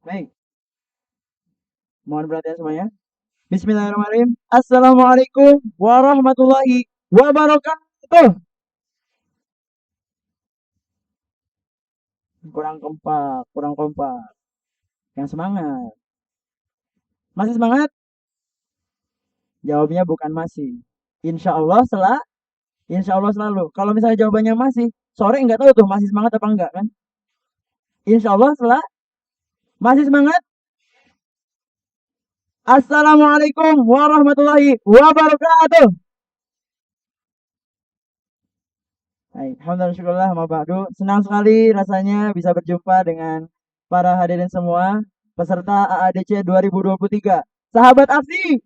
Baik, mohon perhatian semuanya. Bismillahirrahmanirrahim. Assalamualaikum warahmatullahi wabarakatuh. Kurang kompak, kurang kompak. Yang semangat. Masih semangat? Jawabnya bukan masih. Insya Allah insya Allah selalu. Kalau misalnya jawabannya masih, sore nggak tahu tuh masih semangat apa enggak kan? Insya Allah masih semangat. Assalamualaikum warahmatullahi wabarakatuh. Baik, alhamdulillah ma ba'du. Senang sekali rasanya bisa berjumpa dengan para hadirin semua peserta AADC 2023. Sahabat Aksi,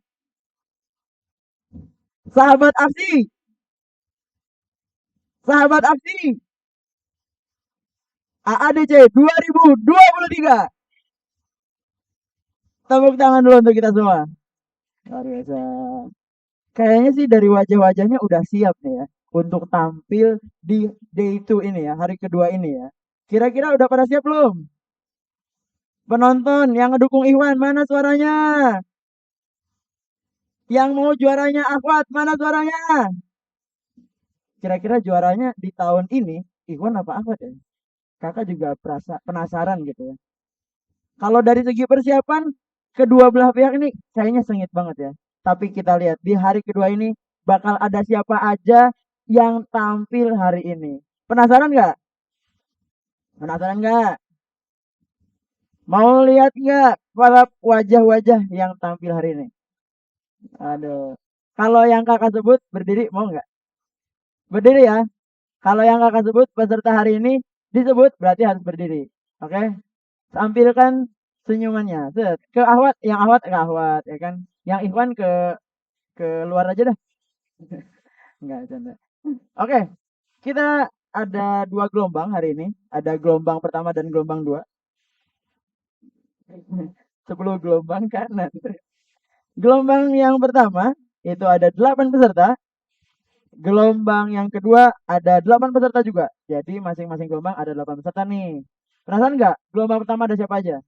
sahabat Aksi, sahabat Aksi, AADC 2023. Tepuk tangan dulu untuk kita semua. Luar biasa. Kayaknya sih dari wajah-wajahnya udah siap nih ya untuk tampil di day 2 ini ya, hari kedua ini ya. Kira-kira udah pada siap belum? Penonton yang ngedukung Iwan, mana suaranya? Yang mau juaranya Akhwat, mana suaranya? Kira-kira juaranya di tahun ini Ikhwan apa Akhwat ya? Kakak juga penasaran gitu ya. Kalau dari segi persiapan, kedua belah pihak ini kayaknya sengit banget ya. Tapi kita lihat di hari kedua ini bakal ada siapa aja yang tampil hari ini. Penasaran nggak? Penasaran nggak? Mau lihat nggak para wajah-wajah yang tampil hari ini? Aduh. Kalau yang kakak sebut berdiri mau nggak? Berdiri ya. Kalau yang kakak sebut peserta hari ini disebut berarti harus berdiri. Oke? Tampilkan senyumannya. Set. Ke Ahwat, yang Ahwat ke Ahwat ya kan. Yang Ikhwan ke luar aja dah. Enggak canda. Oke, kita ada dua gelombang hari ini. Ada gelombang pertama dan gelombang dua. 10 gelombang kanan. Gelombang yang pertama itu ada 8 peserta. Gelombang yang kedua ada 8 peserta juga. Jadi masing-masing gelombang ada 8 peserta nih. Perasaan nggak? Gelombang pertama ada siapa aja?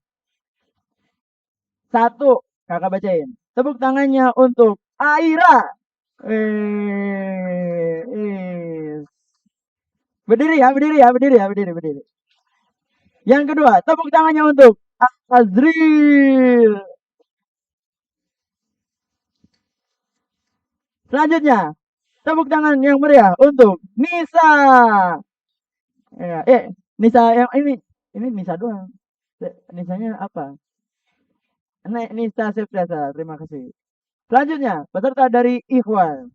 Satu, kakak bacain. Tepuk tangannya untuk Aira. Eh. Berdiri ya, berdiri ya, berdiri ya, berdiri, berdiri. Yang kedua, tepuk tangannya untuk Azril. Selanjutnya, tepuk tangan yang meriah untuk Nisa. Ya, Nisa yang ini Nisa doang. Nisanya apa? Nisa Septiasa, terima kasih. Selanjutnya, peserta dari Ikhwan.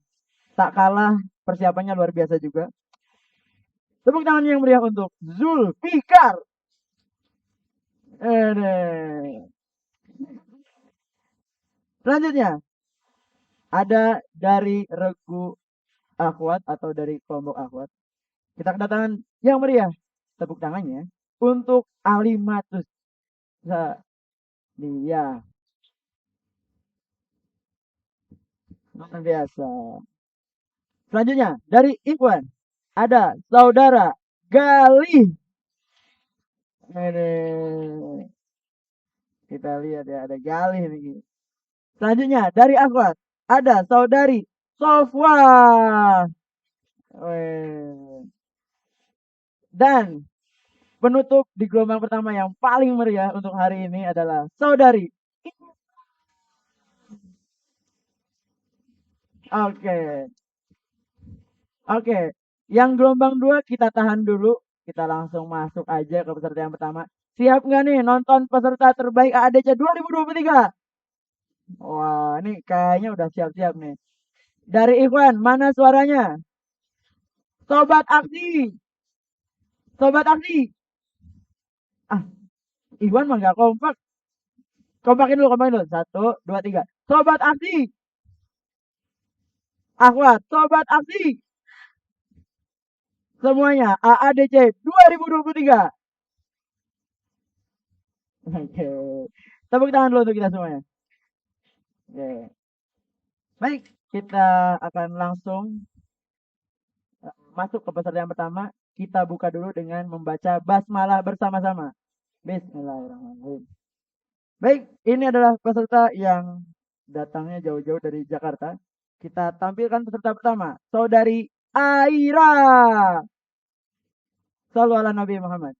Tak kalah persiapannya luar biasa juga. Tepuk tangan yang meriah untuk Zulfikar. Eh, Selanjutnya, ada dari Regu Akhwat atau dari kelompok Akhwat. Kita kedatangan yang meriah. Tepuk tangannya untuk Alimatus dia luar biasa. Selanjutnya dari Ikhwan ada saudara Galih. Ini kita lihat ya ada Galih nih. Selanjutnya dari Akhwat ada saudari Sofwa. Dan penutup di gelombang pertama yang paling meriah untuk hari ini adalah saudari. Oke, oke. Yang gelombang dua kita tahan dulu. Kita langsung masuk aja ke peserta yang pertama. Siap nggak nih nonton peserta terbaik AADC 2023? Wah, ini kayaknya udah siap-siap nih. Dari Ikhwan, mana suaranya? Sobat Aksi, Sobat Aksi. Ah, Ikhwan mah nggak kompak. Kompakin dulu, kompakin dulu. Satu, dua, tiga. Sobat Aksi, Akhwat, Sobat Aksi. Semuanya AADC 2023. Oke. Tepuk tangan dulu untuk kita semuanya. Oke. Baik, kita akan langsung masuk ke peserta yang pertama. Kita buka dulu dengan membaca basmalah bersama-sama. Bismillahirrahmanirrahim. Baik, ini adalah peserta yang datangnya jauh-jauh dari Jakarta. Kita tampilkan peserta pertama, Saudari Aira. Sallu ala Nabi Muhammad.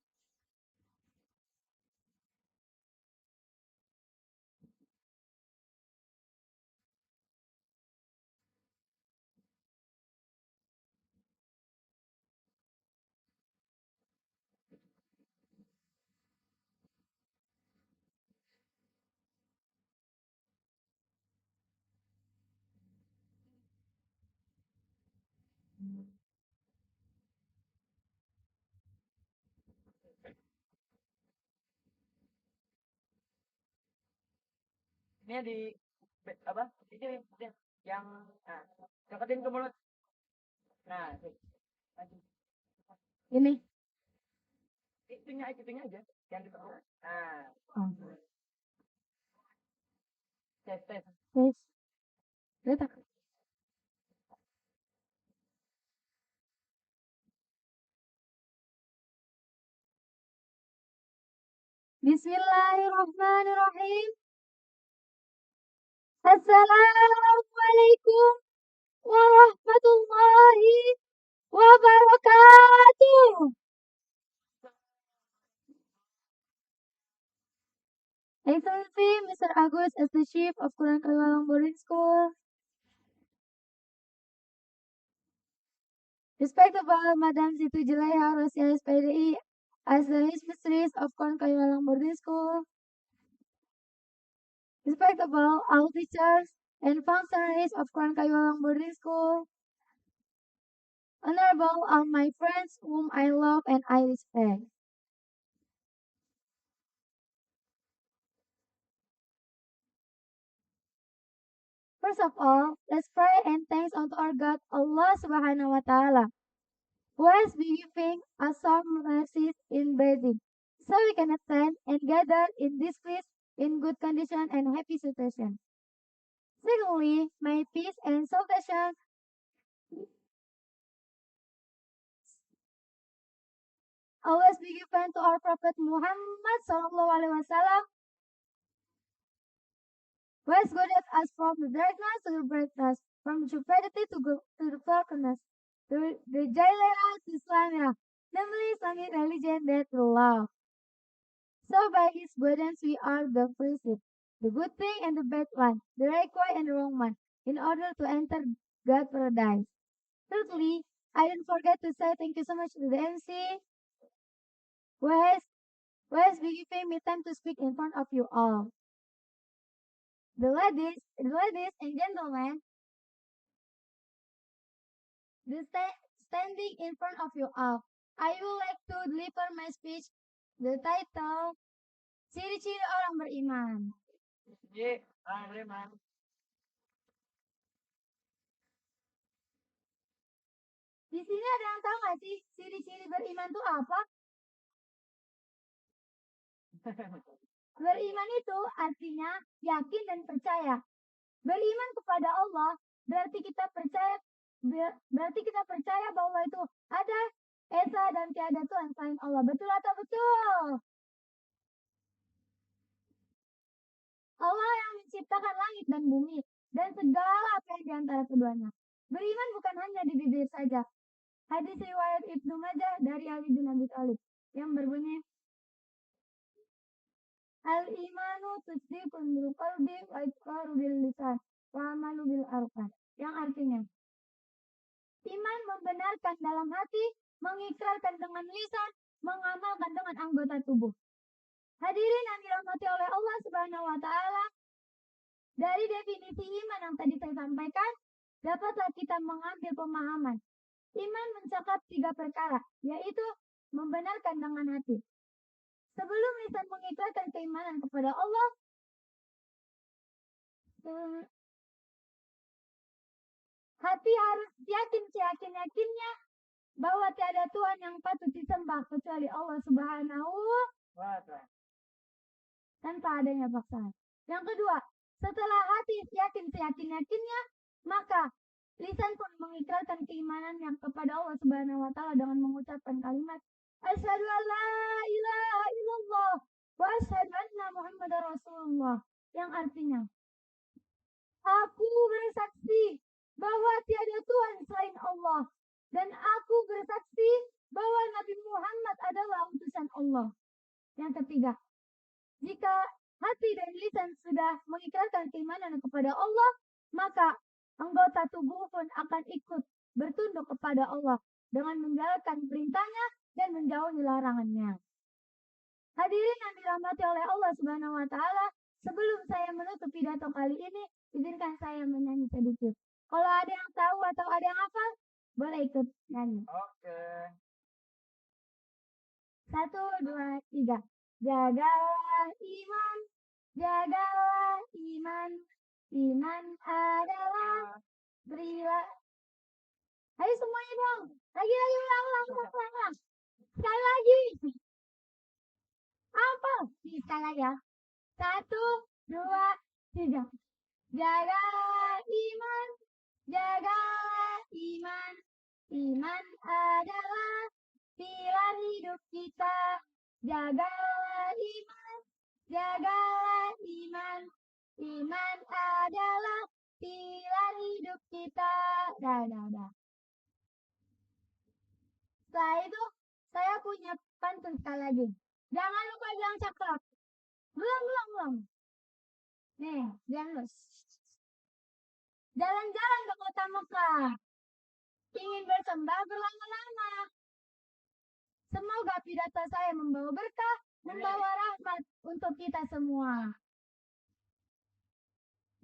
Ini di apa? Ini yang nah, deketin ke mulut. Nah, maju. Ini itunya aja yang di mulut. Nah, oh. Tes tes. Tes. Letak. Bismillahirrahmanirrahim. Assalamualaikum warahmatullahi wabarakatuh. Excellency, Mr. Agus, as the chief of Quran Kaliwalang Boarding School. Respectable Madam Situ Jelaya Rosia SPDI, as the mistress of Quran Kaliwalang Boarding School. Respectable all teachers and functionaries of Quran Kaliwalang Boarding School. Honorable all my friends whom I love and I respect. First of all, let's pray and thanks unto our God, Allah Subhanahu wa Ta'ala, who has been giving us some mercies in breathing, so we can attend and gather in this place in good condition and happy situation. Secondly, may peace and salvation always be given to our Prophet Muhammad Sallallahu Alaihi Wasallam, who has guided us from the darkness to the brightness, from stupidity to the darkness, the Jailera to Islamia, namely Islamic religion that we love. So by his guidance we are the precept, the good thing and the bad one, the right way and the wrong one, in order to enter God's paradise. Thirdly, I didn't forget to say thank you so much to the MC who has been giving me time to speak in front of you all. The ladies and gentlemen, standing in front of you all, I would like to deliver my speech, the title, Ciri-ciri orang beriman. Ye, orang beriman. Di sini ada yang tahu nggak sih ciri-ciri beriman itu apa? Beriman itu artinya yakin dan percaya. Beriman kepada Allah berarti kita percaya bahwa itu ada Esa dan tiada Tuhan selain Allah. Betul atau betul? Allah yang menciptakan langit dan bumi dan segala apa yang di antara keduanya. Beriman bukan hanya di bibir saja. Hadis riwayat Ibnu Majah dari Ali bin Abi Thalib yang berbunyi, Al-imanu tusdiqun bil qalbi wa iqraru bil lisan wa amalu bil arkan. Yang artinya, iman membenarkan dalam hati, mengikrarkan dengan lisan, mengamalkan dengan anggota tubuh. Hadirin yang dirahmati oleh Allah Subhanahu wa Ta'ala, dari definisi iman yang tadi saya sampaikan, dapatlah kita mengambil pemahaman. Iman mencakup 3 perkara, yaitu membenarkan dengan hati. Sebelum lisan mengikrarkan keimanan kepada Allah, hati harus yakinnya bahwa tiada Tuhan yang patut disembah kecuali Allah Subhanahu wa Ta'ala, tanpa adanya paksaan. Yang kedua, setelah hati yakinnya, maka lisan pun mengikrarkan keimanan yang kepada Allah Subhanahu wa Ta'ala dengan mengucapkan kalimat Asyhadu an la ilaha illallah wa asyhadu anna Muhammadar Rasulullah, yang artinya, aku bersaksi bahwa tiada Tuhan selain Allah, dan aku bersaksi bahwa Nabi Muhammad adalah utusan Allah. Yang ketiga, jika hati dan lisan sudah mengikrarkan keimanan kepada Allah, maka anggota tubuh pun akan ikut bertunduk kepada Allah dengan menjalankan perintahnya dan menjauhi larangannya. Hadirin yang dirahmati oleh Allah Subhanahu wa taala, sebelum saya menutup pidato kali ini, izinkan saya menyanyi sedikit. Kalau ada yang tahu atau ada yang hafal, boleh ikut nyanyi. Oke. 1, 2, 3. Jagalah iman, jagalah iman. Iman adalah berilah. Ayo semuanya dong. Lagi ulang. Sekali lagi. Apa? Sekali lagi ya. 1, 2, 3. Jagalah iman, jagalah iman. Iman adalah pilar hidup kita. Jagalah iman, jagalah iman. Iman adalah pilar hidup kita. Dah. Setelah itu, saya punya pantun sekali lagi. Jangan lupa bilang cakep. Belum. Nih, jangan. Jalan-jalan ke kota Mekah. Ingin bersembah berlama-lama. Semoga pidato saya membawa berkah, membawa rahmat untuk kita semua.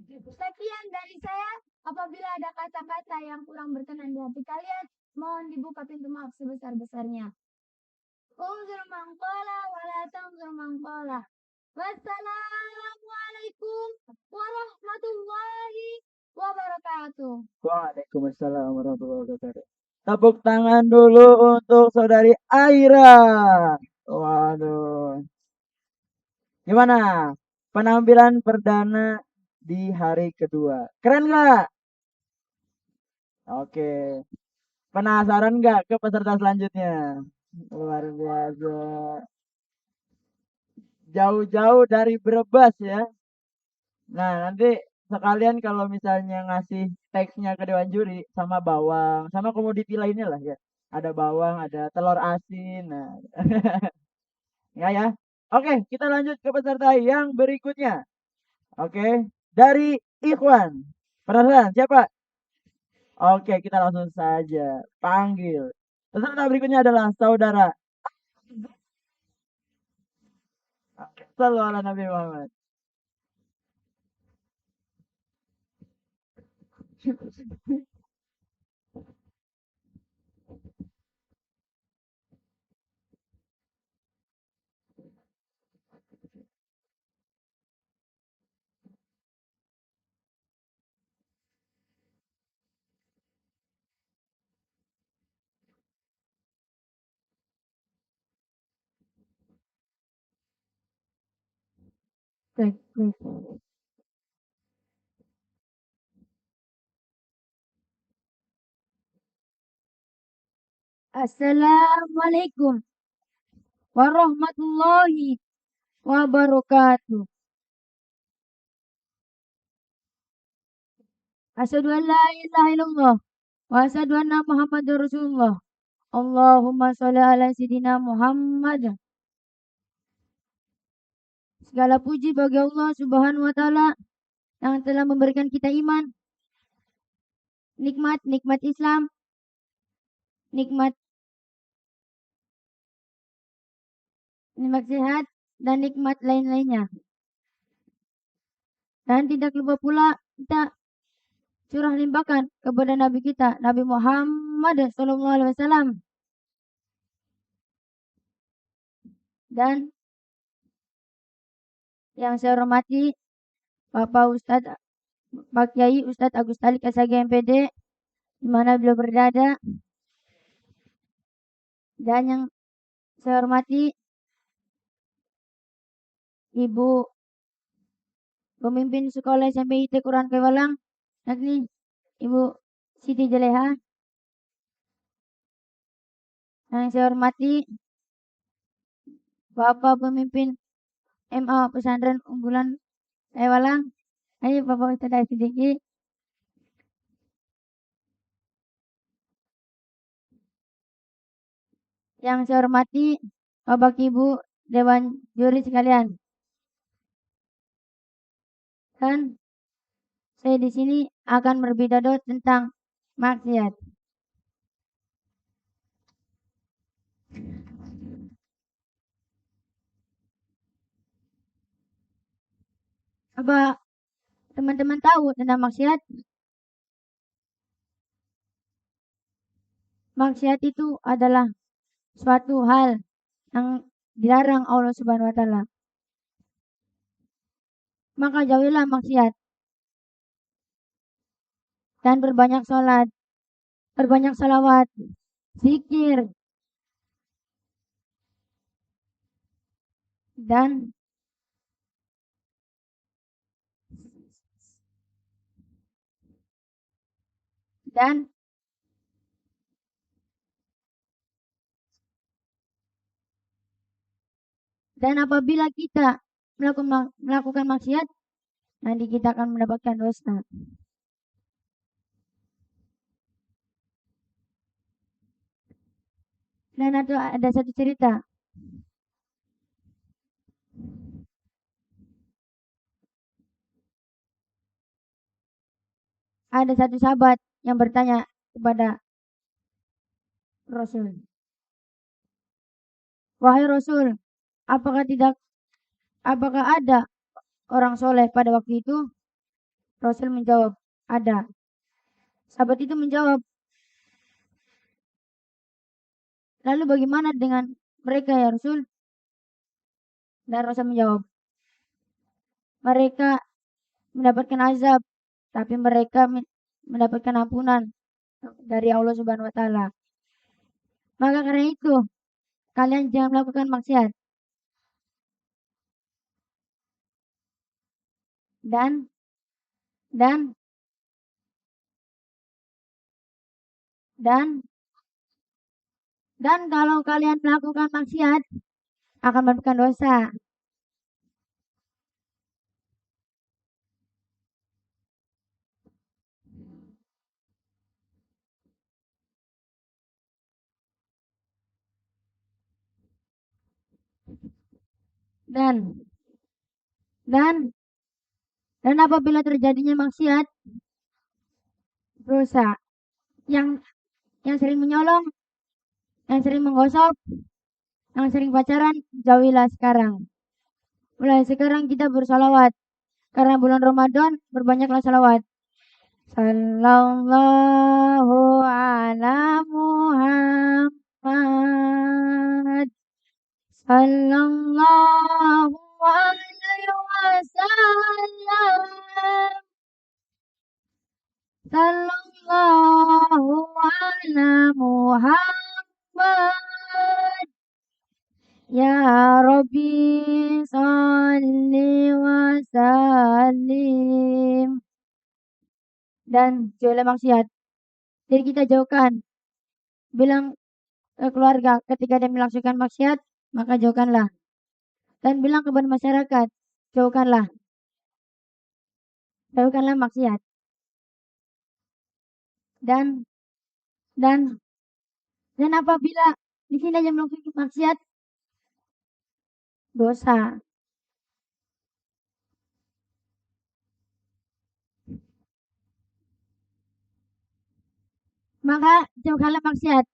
Sekian dari saya. Apabila ada kata-kata yang kurang berkenan di hati kalian, mohon dibuka pintu maaf sebesar-besarnya. Unzur mangkola wala tangzur mangkola. Wassalamualaikum warahmatullahi wabarakatuh. Waalaikumsalam warahmatullahi wabarakatuh. Tepuk tangan dulu untuk saudari Aira. Waduh. Gimana? Penampilan perdana di hari kedua. Keren nggak? Oke. Penasaran nggak ke peserta selanjutnya? Luar biasa. Jauh-jauh dari Brebes ya. Nah, nanti sekalian kalau misalnya ngasih teksnya ke Dewan Juri sama bawang, sama komoditi lainnya lah ya. Ada bawang, ada telur asin. Nah, ya. Oke, kita lanjut ke peserta yang berikutnya. Oke, dari Ikhwan. Penasaran siapa? Oke, kita langsung saja panggil. Peserta berikutnya adalah saudara. Sallu ala Nabi Muhammad. Assalamualaikum warahmatullahi wabarakatuh. Asyhadu an la ilaha illallah wa asyhadu anna Muhammadar Rasulullah. Allahumma sholli ala sayyidina Muhammad. Segala puji bagi Allah Subhanahu wa taala yang telah memberikan kita iman, nikmat Islam, nikmat sehat dan nikmat lain-lainnya. Dan tidak lupa pula kita curah limpahkan kepada Nabi kita, Nabi Muhammad SAW. Dan yang saya hormati Bapak Ustadz, Pak Kiai Ustadz Agus Talik SAG MPD, di mana beliau berada. Dan yang saya hormati Ibu Pemimpin Sekolah SMP IT Quran Kewalang, yakni Ibu Siti Jaleha. Yang saya hormati Bapak Pemimpin MA Pesantren Unggulan Ewalang. Ayo Bapak Ustadz sedikit. Yang saya hormati Bapak Ibu Dewan Juri sekalian. Dan saya di sini akan berbicara tentang maksiat. Apa teman-teman tahu tentang maksiat? Maksiat itu adalah suatu hal yang dilarang Allah Subhanahu wa taala. Maka jauhilah maksiat dan berbanyak sholat, berbanyak salawat, zikir, dan dan dan apabila kita melakukan maksiat, nanti kita akan mendapatkan dosa. Dan ada satu cerita. Ada satu sahabat yang bertanya kepada Rasul. Wahai Rasul, apakah ada orang soleh pada waktu itu? Rasul menjawab, ada. Sahabat itu menjawab, lalu bagaimana dengan mereka ya Rasul? Dan Rasul menjawab, mereka mendapatkan azab, tapi mereka mendapatkan ampunan dari Allah Subhanahu wa taala. Maka karena itu, kalian jangan melakukan maksiat. Dan dan dan dan kalau kalian melakukan maksiat akan mendapatkan dosa. Dan dan dan apabila terjadinya maksiat, dosa yang sering menyolong, yang sering menggosok, yang sering pacaran, jauhilah sekarang. Mulai sekarang kita bersalawat. Karena bulan Ramadan, berbanyaklah salawat. Sallallahu ala Muhammad. Sallallahu alaihi wasallam. Sallallahu ala Muhammad. Ya Rabbi salli wa sallim. Dan jauhilah maksiat. Jadi kita jauhkan. Bilang ke keluarga ketika dia melakukan maksiat, maka jauhkanlah. Dan bilang kepada masyarakat, jauhkanlah. Jauhkanlah maksiat. Dan apabila di sini aja melakukan maksiat, dosa. Maka jauhkanlah maksiat.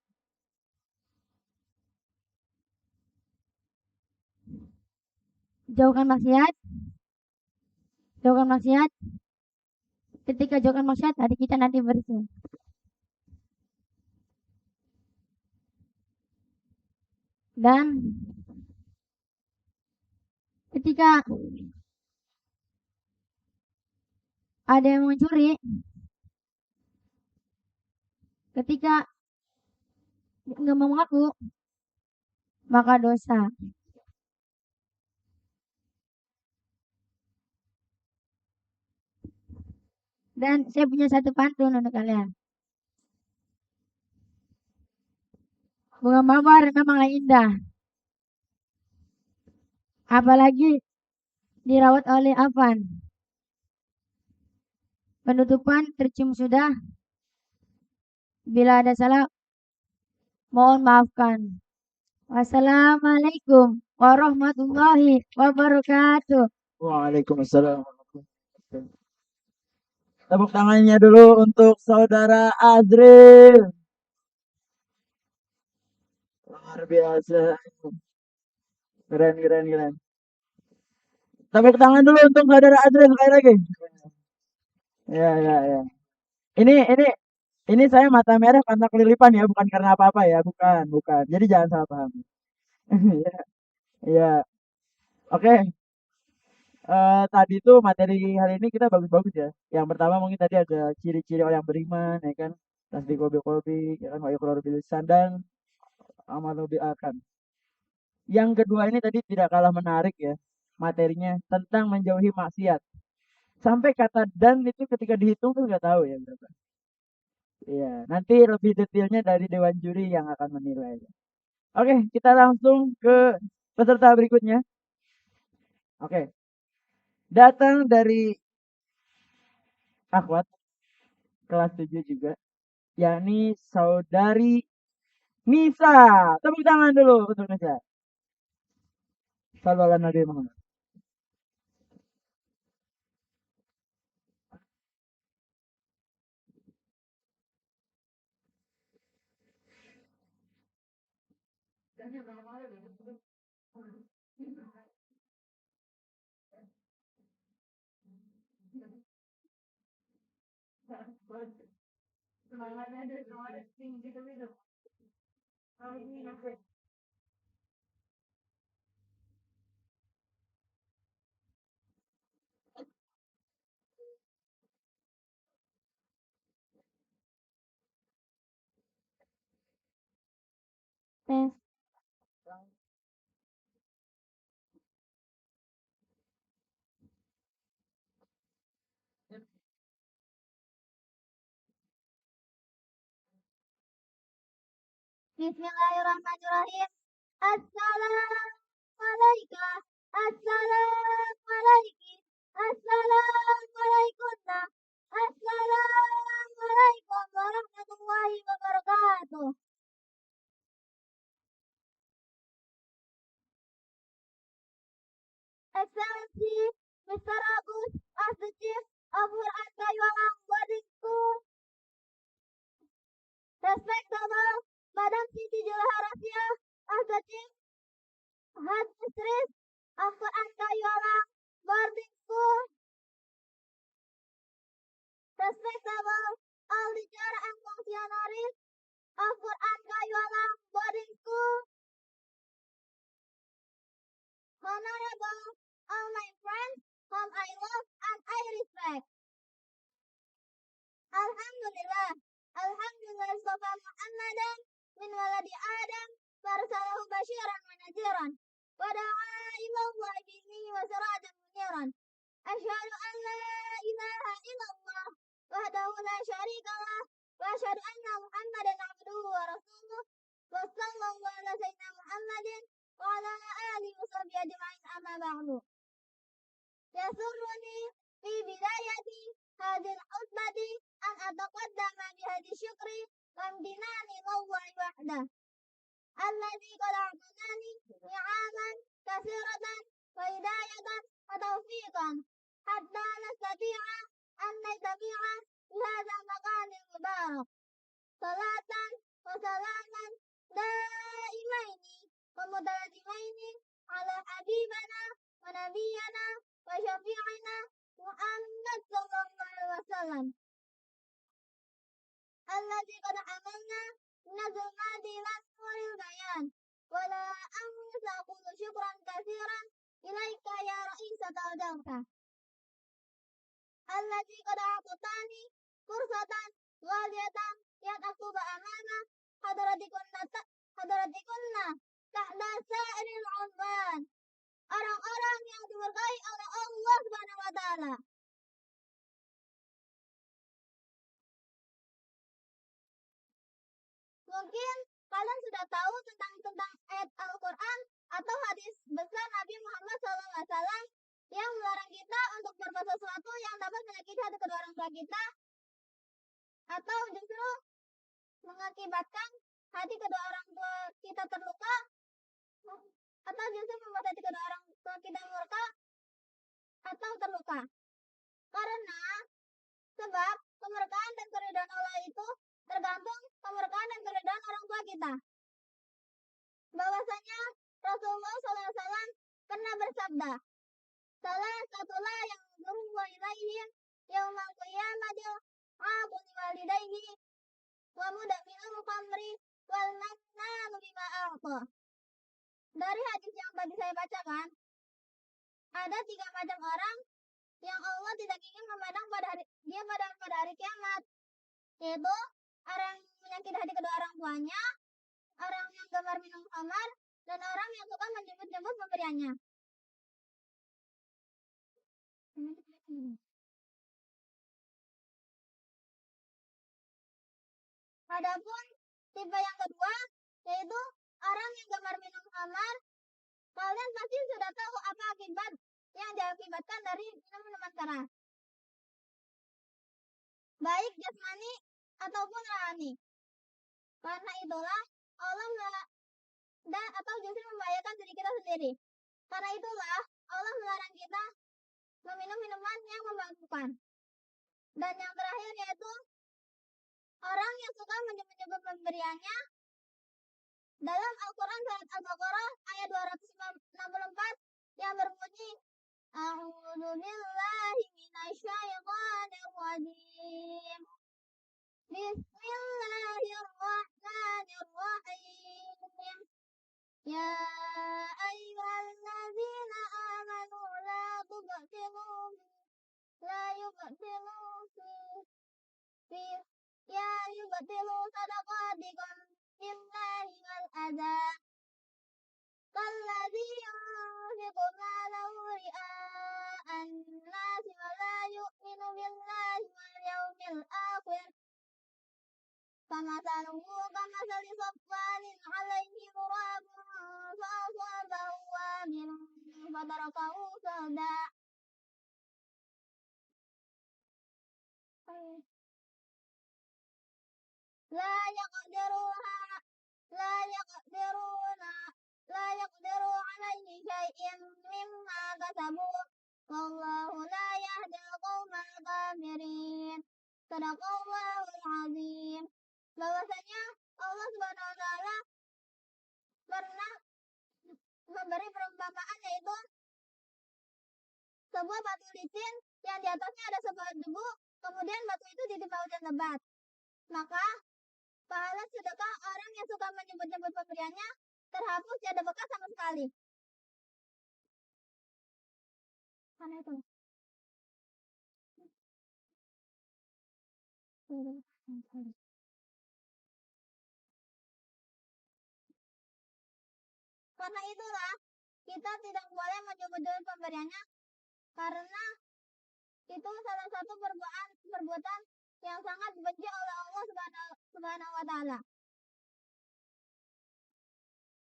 Jauhkan maksiat. Jauhkan maksiat. Ketika jauhkan maksiat, hati kita nanti bersih. Dan ketika ada yang mencuri, ketika nggak mau mengaku, maka dosa. Dan saya punya satu pantun untuk kalian. Bunga mawar memanglah indah. Apalagi dirawat oleh Afan. Penutupan tercium sudah. Bila ada salah, mohon maafkan. Wassalamualaikum warahmatullahi wabarakatuh. Waalaikumsalam warahmatullahi wabarakatuh. Tepuk tangannya dulu untuk saudara Azril. Luar biasa. Keren, keren, keren. Tepuk tangan dulu untuk saudara Azril sekali lagi. Ya, ya, ya. Ini saya mata merah karena kelilipan ya, bukan karena apa-apa ya, bukan, bukan. Jadi jangan salah paham. Iya, iya. Oke, tadi tuh materi hari ini kita bagus-bagus ya. Yang pertama mungkin tadi ada ciri-ciri orang yang beriman, ya kan? Tasbih kobi, ya kan? Wa iqrar bil lisan dan amalu bil arkan. Yang kedua ini tadi tidak kalah menarik ya, materinya tentang menjauhi maksiat. Sampai kata dan itu ketika dihitung tuh nggak tahu ya berapa. Iya, nanti lebih detailnya dari dewan juri yang akan menilai. Oke, kita langsung ke peserta berikutnya. Oke, datang dari akhwat kelas 7 juga, yakni saudari Nisa. Tepuk tangan dulu untuk Nisa. Sallallahu alaihi Muhammad. Tes. Bismillahirrahmanirrahim. Assalamualaikum. Assalamualaikum. Assalamualaikum. Assalamualaikum warahmatullahi wabarakatuh. Excellency, Mr. Agus, as the chief of Quran Kayualang Boarding School, respectable Madam Siti Julaharasia, as the chief head mistress of Quran Kayualang Boarding School, respectable all teacher and functionaries of Quran Kayualang Boarding School, honorable all my friends whom I love and I respect. Alhamdulillah, Alhamdulillah Mustafa Muhammadan min waladi Adam farsalahu basyiran wa nadhiran wa da'a ila Allah bi'iznihi wa sirajan muniran. Asyhadu an la ilaha illallah wahdahu la syarika lah wa asyhadu anna Muhammadan abduhu wa rasuluh wa sallallahu ala sayyidina Muhammadin wa ala alihi wa sahbihi ajma'in amma ba'du. Yasurruni fi bidayati hadhihi al-khutbati an ataqaddama bihadi syukri wa amdinani lillahi wahdah alladzi qad a'tanani ni'aman katsiratan wa hidayatan wa tawfiqan hatta nastati'a an natabi'a fi hadha al-maqam al-mubarak salatan wa salaman daimaini wa mutalazimaini ala habibana wa nabiyyana wa syafi'ina Muhammad sallallahu alaihi wasallam alladzi qad amalna nazul madilan nuril bayan wa la amsa aqulu syukran katsiran ilaika ya ra'isatal jalsa alladzi qad a'tani fursatan ghaliyatan yataquba amana hadratikunna ta'la sa'iril unwan orang-orang yang diberkahi oleh Allah Subhanahu wa taala. Mungkin kalian sudah tahu tentang ayat Al-Qur'an atau hadis besar Nabi Muhammad SAW yang hati kedua orang tua kita, atau justru mengakibatkan hati kedua orang tua kita terluka, atau justru membuat hati kedua orang tua kita murka atau terluka. Karena sebab kemurkaan dan keridhaan Allah itu tergantung kemurkaan dan keridhaan orang tua kita. Bahwasanya Rasulullah SAW pernah bersabda, salah satulah yang berhubwa ilaihim yaumal qiyamatil aqul walidayhi wa mudamminul khamri wal mannanu bima a'ta. Dari hadis yang tadi saya bacakan, ada 3 macam orang yang Allah tidak ingin memandang pada hari kiamat, yaitu orang yang menyakiti hati kedua orang tuanya, orang yang gemar minum khamar, dan orang yang suka menjemput-jemput pemberiannya. Adapun tipe yang kedua, yaitu orang yang gemar minum khamar. Kalian pasti sudah tahu apa akibat yang diakibatkan dari minum minuman keras, baik jasmani ataupun rohani. Karena itulah Allah atau justru membahayakan diri kita sendiri. Karena itulah Allah melarang kita meminum minuman yang memabukkan. Dan yang terakhir yaitu orang yang suka menjemput pemberiannya. Dalam Al-Quran surat Al-Baqarah ayat 264 yang berbunyi, A'udzu billahi minasyaitonir rajim. Bismillahirrahmanirrahim. Ya ayyuhalladzina amanu la yubtilu sadaqatikum billahi wal adha kalladzi yunfiqu malahu ria'an nasi wa la yu'minu billahi wal yawmil akhir famathaluhu kamathali safwanin 'alaihi turabun fa'asabahu wabilun fatarakahu salda. La yaqdiru alaihi syai'in mimma kasabu. Wallahu la yahdil qaumal kafirin. Shadaqallahul azim. Bahwasanya Allah Subhanahu wa taala pernah memberi perumpamaan, yaitu sebuah batu licin yang di atasnya ada sebuah debu, kemudian batu itu ditimpa hujan lebat. Maka pahala sedekah orang yang suka menjemput-jemput pemberiannya terhapus, tiada bekas sama sekali. Karena itu. Karena itulah kita tidak boleh menjemput-jemput pemberiannya, karena itu salah satu perbuatan yang sangat dibenci oleh Allah Subhanahu wa taala.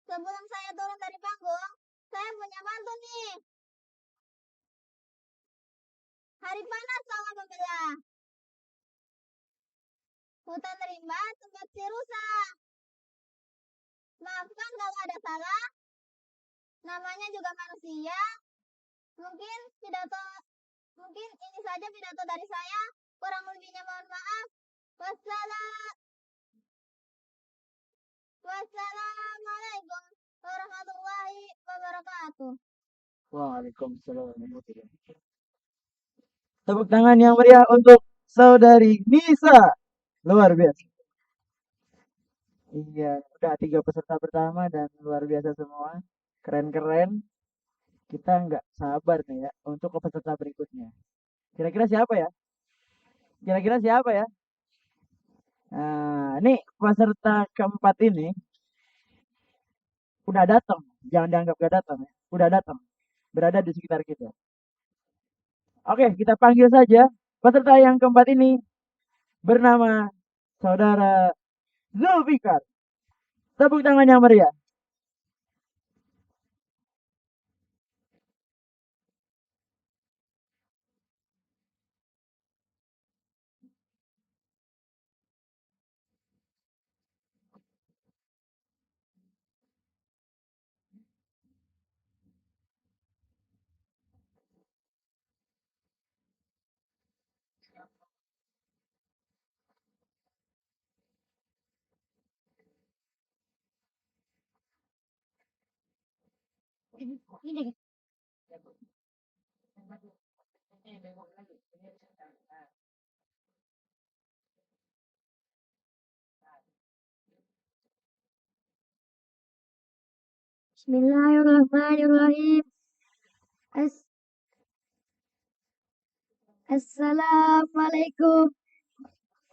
Sebelum saya turun dari panggung, saya punya pantun nih. Hari panas sawah membelah, hutan rimba tempat si rusa. Maafkan kalau ada salah, namanya juga manusia. Mungkin ini saja pidato dari saya. Kurang lebihnya mohon maaf. Wassalamualaikum warahmatullahi wabarakatuh. Waalaikumsalam warahmatullahi wabarakatuh. Tepuk tangan yang meriah untuk saudari Nisa. Luar biasa. Iya, udah 3 peserta pertama dan luar biasa semua. Keren-keren. Kita nggak sabar nih ya untuk ke peserta berikutnya. Kira-kira siapa ya? Kira-kira siapa ya? Nah, ini peserta keempat ini udah datang. Jangan dianggap gak datang ya. Udah datang. Berada di sekitar kita. Oke, kita panggil saja peserta yang keempat ini bernama Saudara Zulfikar. Tepuk tangan yang meriah. Ini Bismillahirrahmanirrahim. As- Assalamualaikum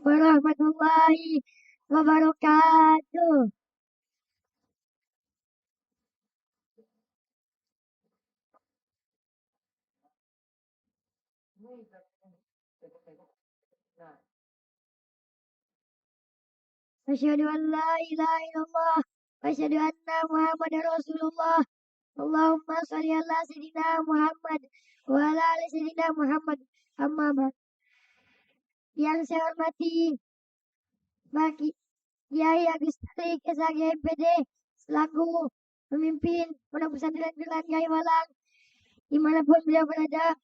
warahmatullahi wabarakatuh. Asyhadu an la ilaha illallah wa asyhadu anna Muhammadar Rasulullah. Allahumma shalli ala sayyidina Muhammad wa ala ali sayyidina Muhammad. Amma ba'd. Yang saya hormati Baki Kiai Agus Tarik SAG MPD selaku pemimpin Pondok Pesantren Gelan Kiai Walang dimanapun beliau berada,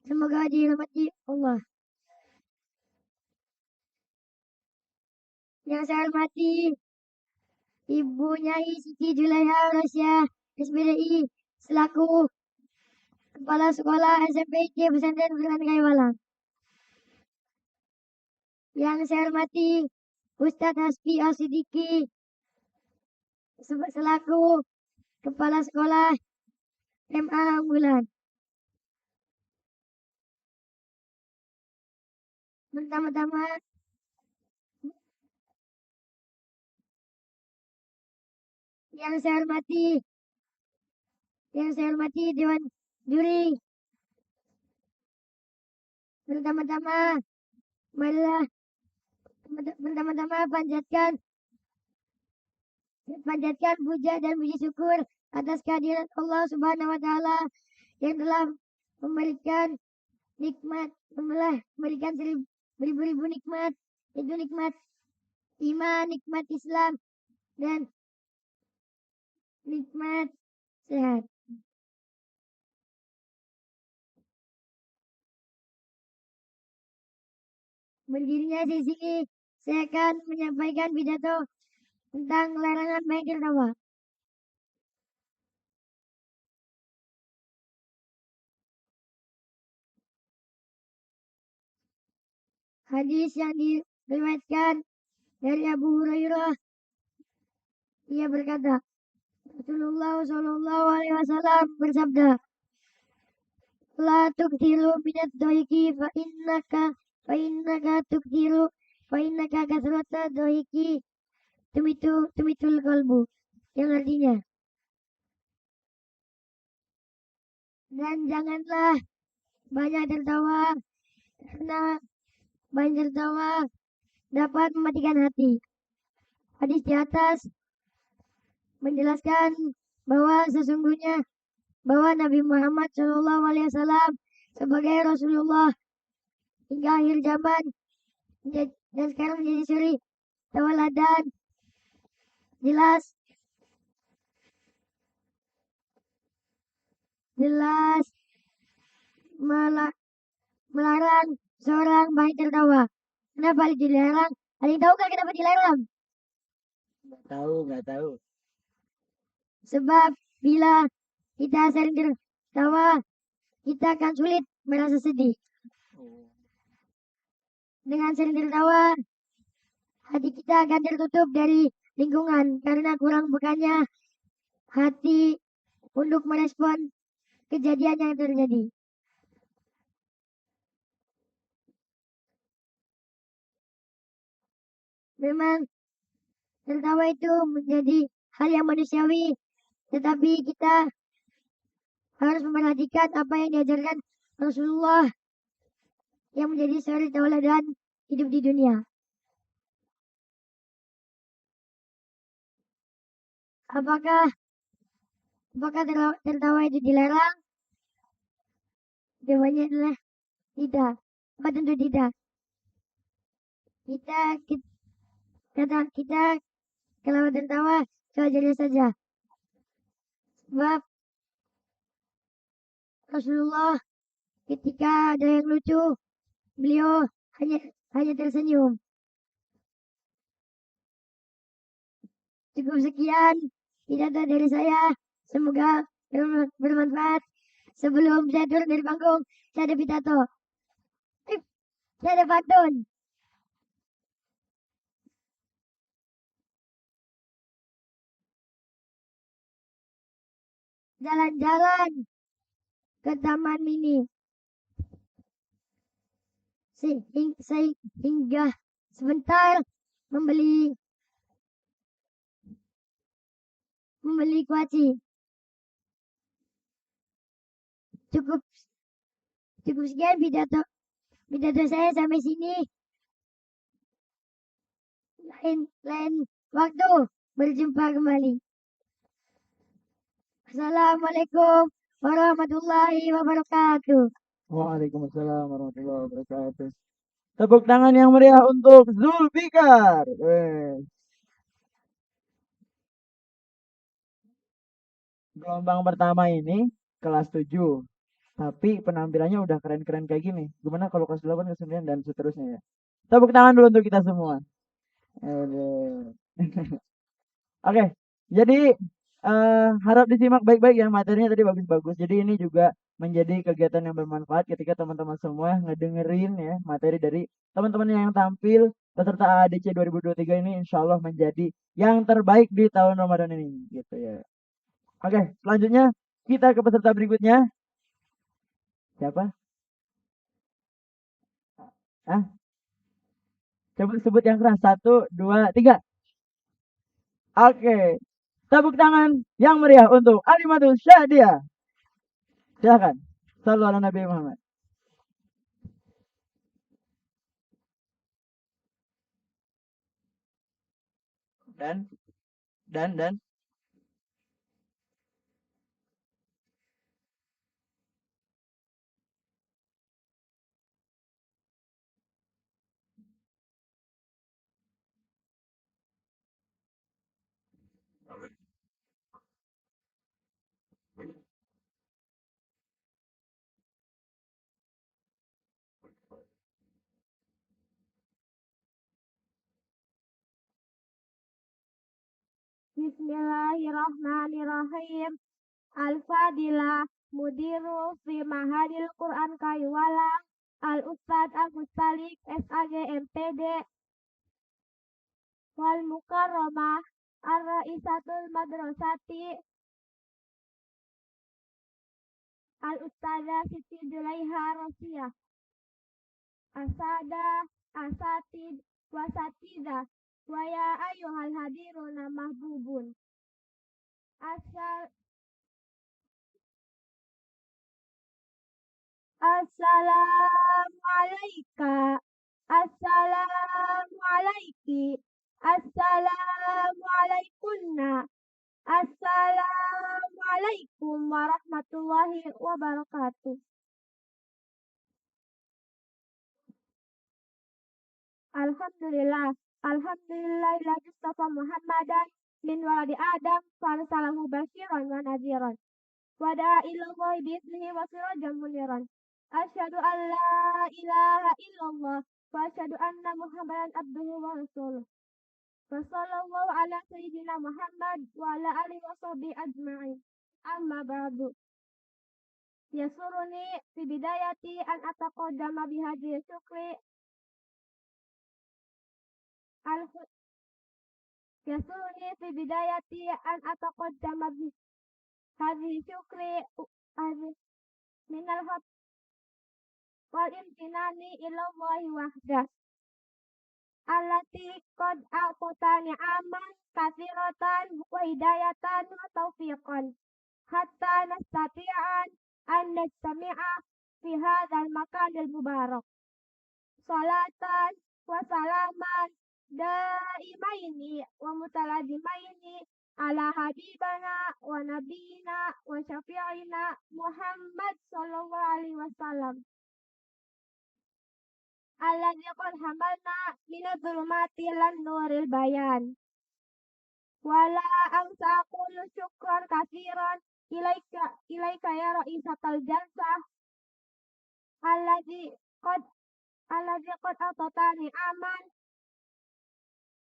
semoga dirahmati Allah. Yang saya hormati Ibu Nyai Siti Julaiha Rasya SPDI selaku Kepala Sekolah SMPIC Pesantren Gelan Kiai Walang. Yang saya hormati Ustadz Hasbi Al-Sidiki selaku Kepala Sekolah MA Unggulan. Pertama-tama yang saya hormati Dewan Juri. Pertama-tama panjatkan puja dan puji syukur atas kehadiran Allah Subhanahu wa taala yang telah memberikan beribu-ribu nikmat, itu nikmat iman, nikmat Islam, dan nikmat sehat. Berdirinya sesi ini, saya akan menyampaikan pidato tentang larangan main tertawa. Hadis yang diriwayatkan dari Abu Hurairah, ia berkata, Rasulullah Shallallahu Alaihi Wasallam bersabda, La tukthiru minat dohiki fa innaka kasrata dohiki tumitul kalbu, yang artinya, dan janganlah banyak tertawa karena banyak tertawa dapat mematikan hati. Hadis di atas menjelaskan bahwa sesungguhnya bahwa Nabi Muhammad SAW sebagai Rasulullah hingga akhir zaman dan sekarang menjadi suri tauladan jelas melarang seorang baik tertawa. Kenapa dilarang? Ada yang tahu kan kenapa dilarang? Nggak tahu. Sebab bila kita sering tertawa, kita akan sulit merasa sedih. Dengan sering tertawa, hati kita akan tertutup dari lingkungan karena kurang bekanya hati untuk merespon kejadian yang terjadi. Memang tertawa itu menjadi hal yang manusiawi, tetapi kita harus memperhatikan apa yang diajarkan Rasulullah yang menjadi suri tauladan hidup di dunia. Apakah tertawa itu dilarang? Jawabannya adalah tidak. Apa tentu tidak. Kita kalau tertawa sewajarnya saja. Sebab Rasulullah ketika ada yang lucu, beliau hanya tersenyum. Cukup sekian pidato dari saya. Semoga bermanfaat. Sebelum saya turun dari panggung, saya ada pidato. Saya ada pantun. Jalan-jalan ke taman mini sehingga sebentar membeli kuaci. Cukup cukup sekian pidato saya sampai sini. Lain waktu berjumpa kembali. Assalamualaikum warahmatullahi wabarakatuh. Waalaikumsalam warahmatullahi wabarakatuh. Tepuk tangan yang meriah untuk Zulfikar. Gelombang pertama ini kelas 7. Tapi penampilannya udah keren-keren kayak gini. Gimana kalau kelas 8, kelas 9 dan seterusnya ya. Tepuk tangan dulu untuk kita semua. Aduh. Oke, jadi harap disimak baik-baik ya, materinya tadi bagus-bagus. Jadi ini juga menjadi kegiatan yang bermanfaat ketika teman-teman semua ngedengerin ya materi dari teman-teman yang tampil peserta AADC 2023 ini, insya Allah menjadi yang terbaik di tahun Ramadan ini gitu ya. Oke, selanjutnya kita ke peserta berikutnya. Siapa? Ah, coba sebut yang keras. 1, 2, 3. Oke, tepuk tangan yang meriah untuk Alimatul Syahdia. Silakan. Sallu ala Nabi Muhammad. Dan Bismillahirrahmanirrahim. Al-Fadilah Mudiru fi Mahadil Quran Kayuwalang Al-Ustad Agus Salik SAG MPD wal Mukarramah Ar-Raisatul Madrasati Al-Ustadzah Siti Julaiha Rosiyah Asada Asatid Wasatidah Waya ayuhal hadiruna mahbubun Assalamualaikum. Assalamualaiki. Assalamualaikunna. Assalamualaikum warahmatullahi wabarakatuh. Alhamdulillah. Alhamdulillahilladzi istafa Muhammadan min waladi Adam farsalahu basyiran wa nadhiran. Wada'a ilallahi bi'iznihi wa sirajan muniran. Asyhadu an la ilaha illallah wa asyhadu anna Muhammadan abduhu wa rasuluh. Wa sallallahu ala sayyidina Muhammad wa ala alihi wa sahbihi ajma'in. Amma ba'du. Yasuruni fi bidayati an ataqaddama bihadhihi syukri Yasuruni fi bidayati an ataqaddama bihadhihi syukri minal hab wal imtinani ilallahi wahdah allati qad a'tani aman katsiratan wa hidayatan wa taufiqan hatta nastati'an an nastami'a fi hadzal makanil mubarak salatan wa salaman daimaini wa mutalazimaini ala habibana wa nabiyina wa syafi'ina Muhammad sallallahu alaihi wasallam alladzi qad hamalna minadh-dhulumati lan nuril bayan wala amsaqul syukran katsiran ilaika ya ra'isatal jalsah alladzi qad atatani aman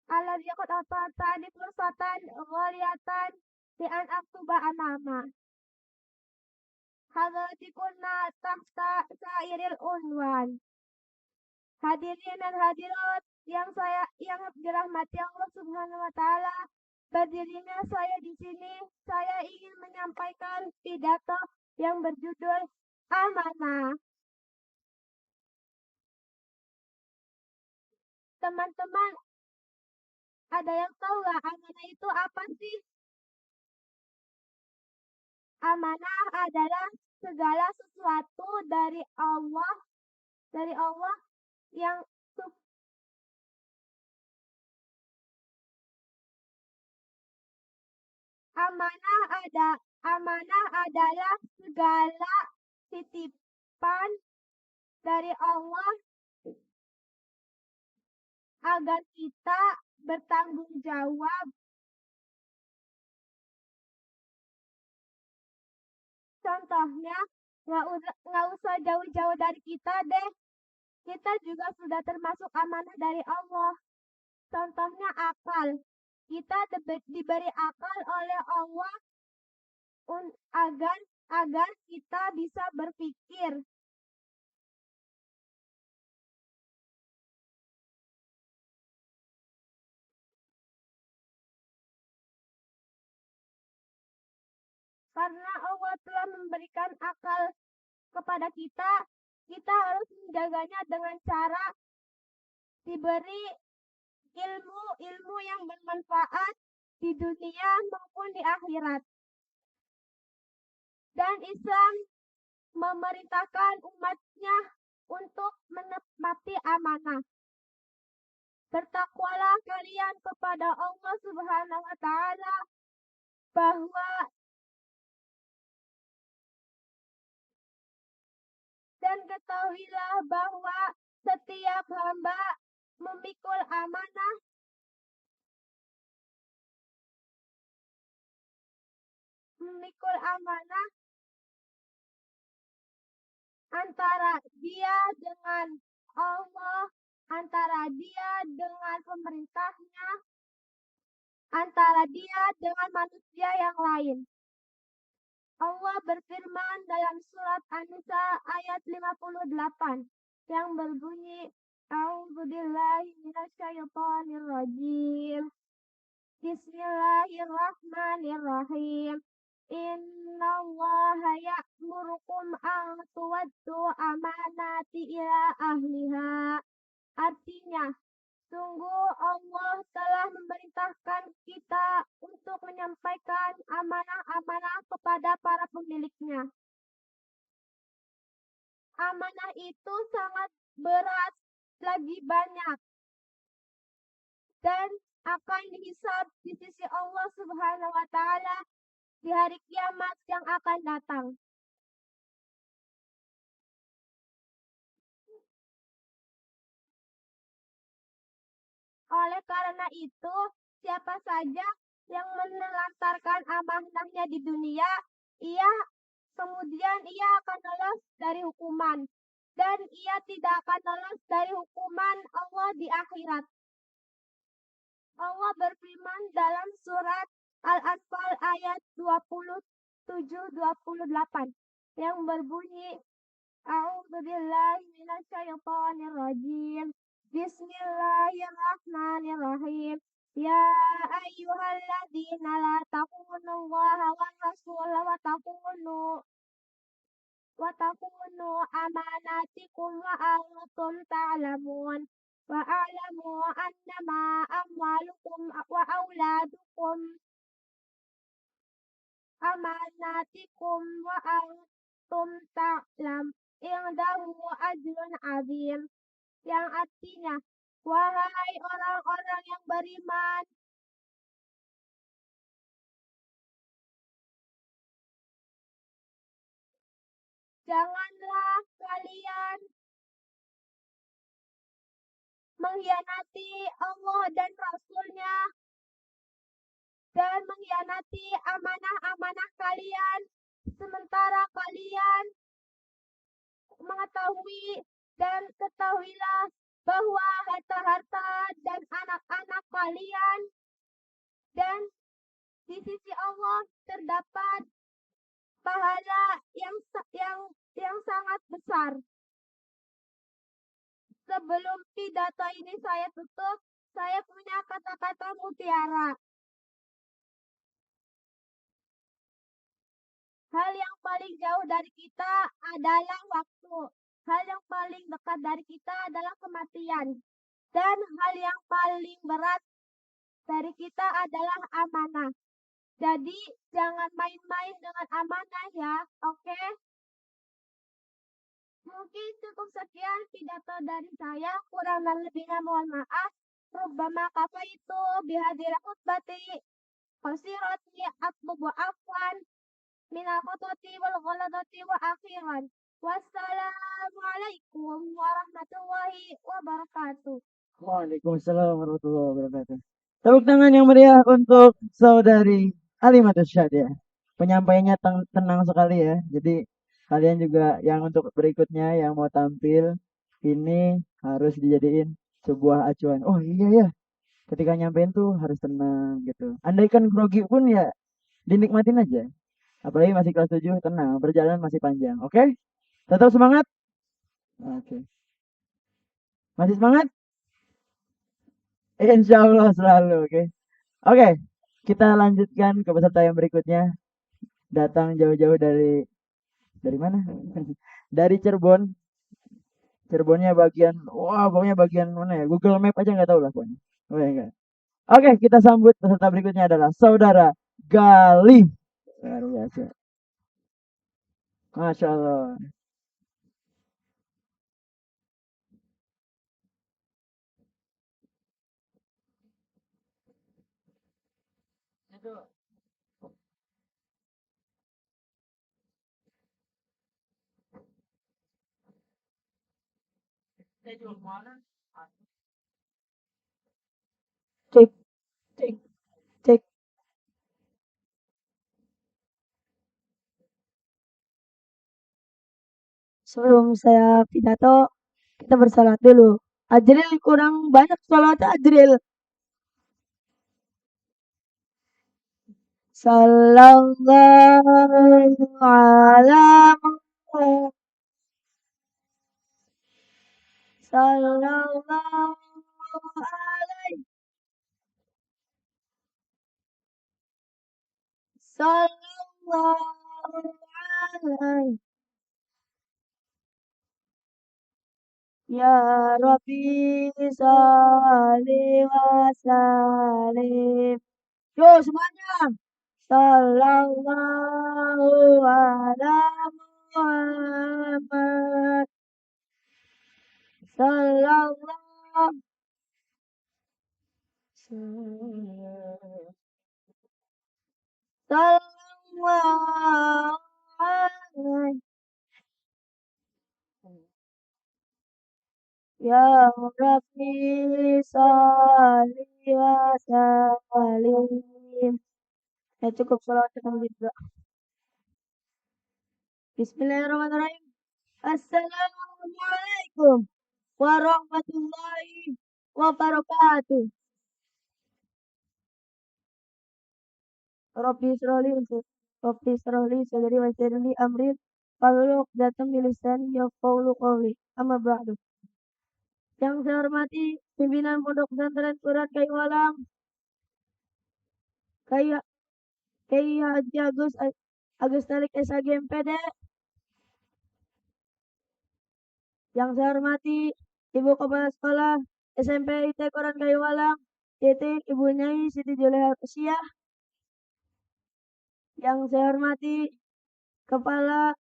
alladzi qad atatani fursatan ghaliyatan bi an aktuba amama hadratikunna tahta sairil unwan. Hadirin dan hadirat yang dirahmati Allah Subhanahu wa taala, berdirinya saya di sini, saya ingin menyampaikan pidato yang berjudul amanah. Teman-teman, ada yang tahu nggak amanah itu apa sih? Amanah adalah segala sesuatu dari Allah yang amanah adalah segala titipan dari Allah agar kita bertanggung jawab. Contohnya, nggak usah jauh-jauh dari kita deh. Kita juga sudah termasuk amanah dari Allah. Contohnya akal. Kita diberi akal oleh Allah agar kita bisa berpikir. Karena Allah telah memberikan akal kepada kita, kita harus menjaganya dengan cara diberi ilmu yang bermanfaat di dunia maupun di akhirat. Dan Islam memerintahkan umatnya untuk menepati amanah. Bertakwalah kalian kepada Allah Subhanahu wa taala dan ketahuilah bahwa setiap hamba memikul amanah antara dia dengan Allah, antara dia dengan pemerintahnya, antara dia dengan manusia yang lain. Allah berfirman dalam surat An-Nisa ayat 58 yang berbunyi, A'udzubillahi minasyaitonirrajim. Bismillahirrahmanirrahim. Innallaha ya'murukum an tuwaddu amanati ila ahliha. Artinya, sungguh Allah telah memerintahkan kita untuk menyampaikan amanah-amanah kepada para pemiliknya. Amanah itu sangat berat, lagi banyak, dan akan dihisab di sisi Allah Subhanahu wa taala di hari kiamat yang akan datang. Oleh karena itu, siapa saja yang menelantarkan amanahnya di dunia, kemudian ia akan lolos dari hukuman, dan ia tidak akan lolos dari hukuman Allah di akhirat. Allah berfirman dalam surat Al-Anfal ayat 27-28 yang berbunyi, A'udzubillahi minasyaitonirrajim. Bismillahirrahmanirrahim. Ya ayyuhalladzina la taqunullaha wa rasulah wa taqunu amanatikum wa antum ta'lamun. Wa a'lamu annama amwalukum wa auladukum amanatikum wa antum ta'lam. Indahu ajrun azim. Yang artinya, wahai orang-orang yang beriman, janganlah kalian mengkhianati Allah dan Rasul-Nya dan mengkhianati amanah-amanah kalian, sementara kalian mengetahui dan ketahuilah bahwa harta-harta dan anak-anak kalian dan di sisi Allah terdapat pahala yang sangat besar. Sebelum pidato ini saya tutup, saya punya kata-kata mutiara. Hal yang paling jauh dari kita adalah waktu. Hal yang paling dekat dari kita adalah kematian. Dan hal yang paling berat dari kita adalah amanah. Jadi jangan main-main dengan amanah ya, oke? Mungkin cukup sekian pidato dari saya, kurang dan lebihnya mohon maaf. Rubbama kafaitu bihadil khutbati qasirati atlubu afwan minal khatati wal ghalatati wa akhiran. Wassalamualaikum warahmatullahi wabarakatuh. Waalaikumsalam warahmatullahi wabarakatuh. Tepuk tangan yang meriah untuk saudari Alimatus Syadiah. Penyampaiannya tenang sekali ya. Jadi kalian juga yang untuk berikutnya yang mau tampil ini harus dijadiin sebuah acuan. Oh iya ya, ketika nyampein tuh harus tenang gitu. Andaikan grogi pun ya dinikmatin aja. Apalagi masih kelas 7, tenang, perjalanan masih panjang. Oke? Tetap semangat? Oke. Masih semangat? Insya Allah selalu, oke. Oke, kita lanjutkan ke peserta yang berikutnya. Datang jauh-jauh dari mana? Dari Cirebon. Cirebonnya bagian, wah pokoknya bagian mana ya? Google Map aja nggak tahu lah pokoknya. Oh, ya, enggak. Oke, kita sambut peserta berikutnya adalah Saudara Galih. Luar biasa. Masya Allah. Cek, cek, cek. Sebelum saya pidato, kita bersalat dulu. Ajril kurang banyak salawatnya Ajril. Sallallahu ala Muhammad. Sallallahu alaihi. Sallallahu alaihi. Ya Rabbi salli wa sallim. Yo semuanya. Sallallahu ala Muhammad. Sallallahu Sallallahu alaihi. Ya Rabbi salli wa sallim. Ya cukup salawat juga. Bismillahirrahmanirrahim. Assalamualaikum warahmatullahi wabarakatuh. Rabbi Israeli sadari wa yassirli amri wahlul 'uqdatam min lisani yafqahu qawli. Amma ba'du. Yang saya hormati pimpinan Pondok Pesantren Quran Kayu Alam, Kayu Haji Agus Talik SAG MPD. Yang saya hormati Ibu Kepala Sekolah SMP IT Quran Kayu Alam, titik Ibu Nyai Siti Juleha Usia. Yang saya hormati Kepala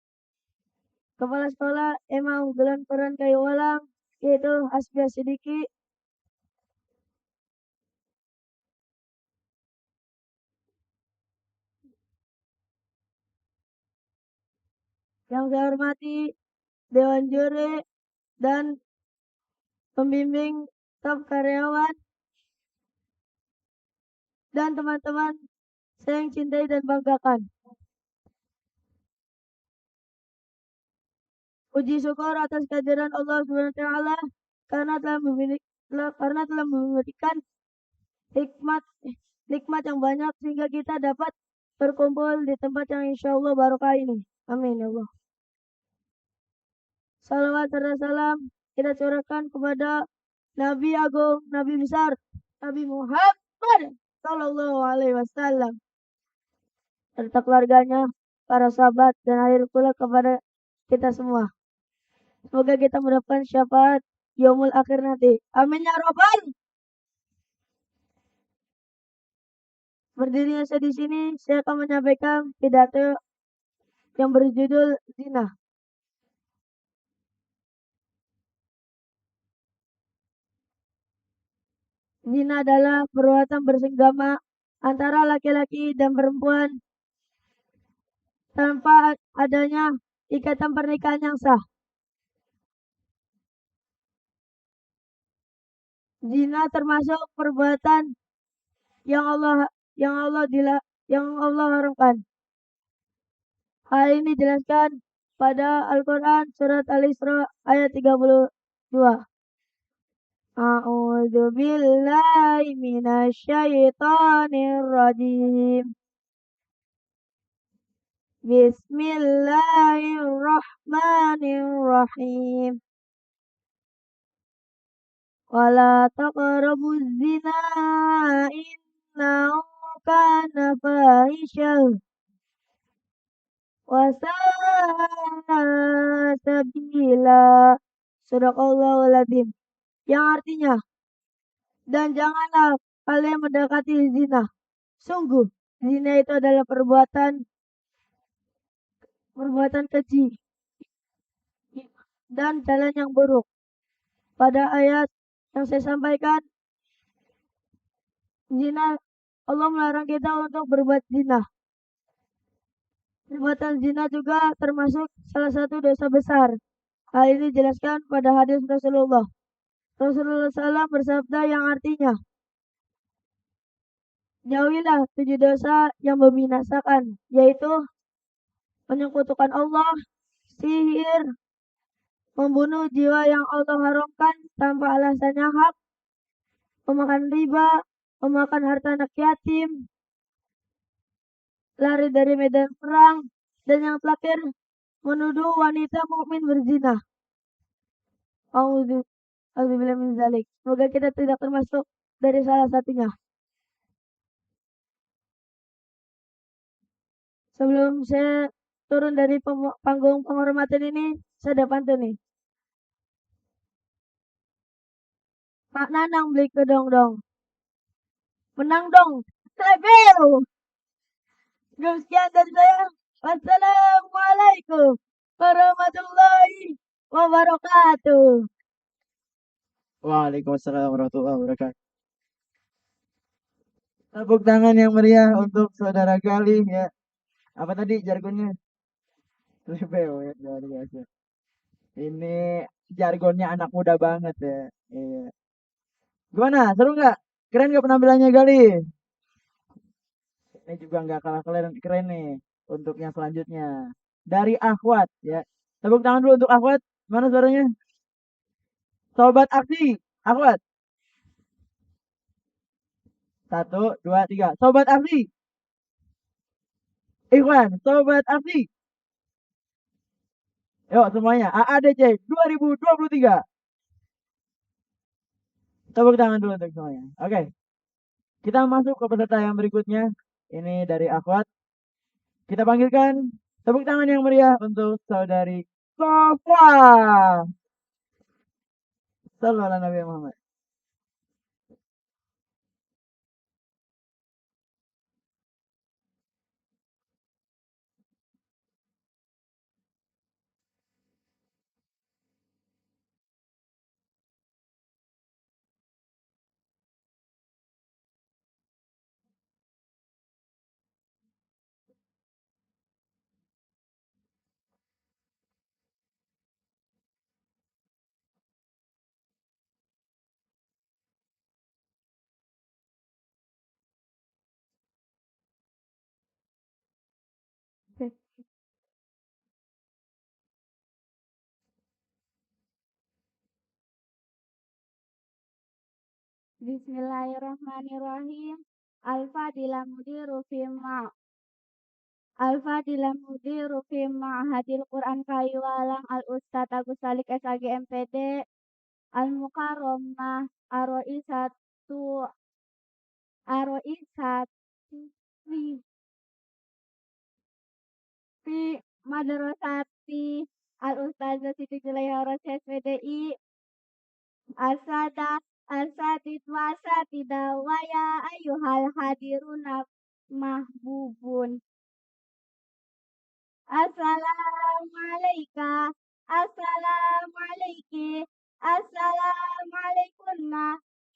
Sekolah Emma Unggulan Quran Kayu Alam, yaitu Hasbia Sidiki. Yang saya hormati Dewan Juri dan pembimbing staf karyawan dan teman-teman saya yang cintai dan banggakan. Puji syukur atas kehadiran Allah Subhanahu wa taala karena telah memberikan nikmat yang banyak sehingga kita dapat berkumpul di tempat yang insya Allah barokah ini. Amin ya Allah. Salawat serta salam kita curahkan kepada Nabi Agung, Nabi besar, Nabi Muhammad Sallallahu Alaihi Wasallam, serta keluarganya, para sahabat, dan akhir pula kepada kita semua. Semoga kita mendapatkan syafaat yaumul akhir nanti. Amin ya robbal. Berdirinya saya di sini, saya akan menyampaikan pidato yang berjudul zina. Zina adalah perbuatan bersenggama antara laki-laki dan perempuan tanpa adanya ikatan pernikahan yang sah. Zina termasuk perbuatan yang Allah haramkan. Hal ini dijelaskan pada Al-Quran surat Al-Isra ayat 32. A'udzu billahi minasyaitonir rajim. Bismillahirrahmanirrahim. Wala taqrabuz zina innahu kana fahisyah wa sa'a sabila. Sadaqallahul adzim. Yang artinya, dan janganlah kalian mendekati zina. Sungguh, zina itu adalah perbuatan keji dan jalan yang buruk. Pada ayat yang saya sampaikan, zina, Allah melarang kita untuk berbuat zina. Perbuatan zina juga termasuk salah satu dosa besar. Hal ini dijelaskan pada hadis Rasulullah. Rasulullah SAW bersabda yang artinya, jauhilah 7 dosa yang membinasakan, yaitu menyekutukan Allah, sihir, membunuh jiwa yang Allah haramkan tanpa alasan yang hak, memakan riba, memakan harta anak yatim, lari dari medan perang, dan yang terakhir menuduh wanita mukmin berzina. Auzubillahi min dzalik. Semoga kita tidak termasuk dari salah satunya. Sebelum saya turun dari panggung penghormatan ini, saya ada pantun nih. Pak Nanang beli kedong dong. Menang dong. Rebel. Sekian dari saya. Wassalamualaikum warahmatullahi wabarakatuh. Waalaikumsalam warahmatullahi wabarakatuh. Tepuk tangan yang meriah untuk saudara Galih ya. Apa tadi jargonnya? Rebel ya, luar biasa. Ini jargonnya anak muda banget ya. Iya. Gimana? Seru nggak? Keren nggak penampilannya Galih? Ini juga nggak kalah keren, keren nih untuk yang selanjutnya. Dari Akhwat ya. Tepuk tangan dulu untuk Akhwat. Mana suaranya? Sobat Aksi. Akhwat. 1, 2, 3. Sobat Aksi. Ikhwan. Sobat Aksi. Yuk semuanya. AADC 2023. Tepuk tangan dulu untuk semuanya. Oke. Kita masuk ke peserta yang berikutnya. Ini dari Akhwat. Kita panggilkan tepuk tangan yang meriah untuk saudari Sofa. Sallallahu alaihi Nabi Muhammad. Bismillahirrahmanirrahim. Al-Fadilah Mudiru Fima. Al-Fadilah Mudiru fi Ma'hadil Quran Kayuwalang Al-Ustad Agus Salik SAG MPD Al-Mukarramah Aroisatu fi fi Madrasati Al-Ustazah Siti Julaiha Rosyad SPDI Asada Asatid wasatida waya ayuhal hadiruna mahbubun. Assalamualaikum. Assalamualaikum. Assalamualaikum.